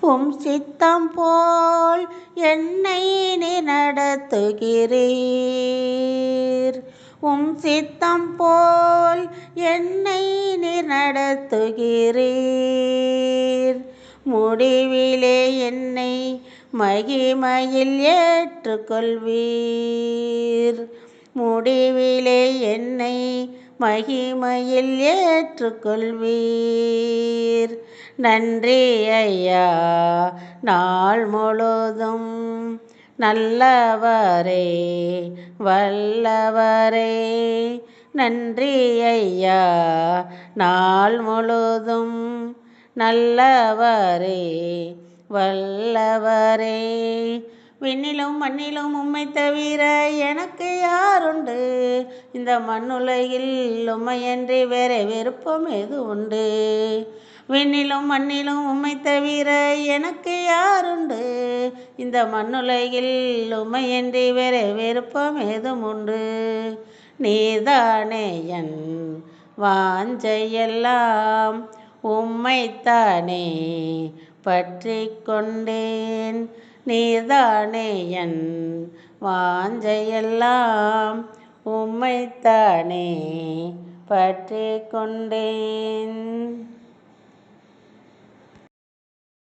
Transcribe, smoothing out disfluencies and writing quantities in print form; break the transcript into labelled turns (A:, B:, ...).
A: உம் சித்தம் போல் என்னை நீ நடத்துகிறீர். உம் சித்தம் போல் என்னை நீ நடத்துகிறீர். முடிவிலே என்னை மகிமையில் ஏற்றுக்கொள்வீர். முடிவிலே என்னை மகிமையில் ஏற்றுக்கொள்வீர். நன்றி ஐயா நாள் முழுதும் நல்லவரே வல்லவரே. நன்றி ஐயா நாள் முழுதும் நல்லவரே வல்லவரே. விண்ணிலும் மண்ணிலும் உம்மை தவிர எனக்கு யாருண்டு? இந்த மண்ணுலகில் உம்மையன்றி வேற விருப்பம் எது உண்டு? விண்ணிலும் மண்ணிலும் உம்மை தவிர எனக்கு யாருண்டு? இந்த மண்ணுலகில் உம்மையன்றி வேற விருப்பம் ஏதும் உண்டு? நீதானே என் வாஞ்சையெல்லாம், உம்மைத்தானே பற்றி கொண்டேன். நீதானே என் வாஞ்சையெல்லாம், உம்மைத்தானே பற்றி கொண்டேன்.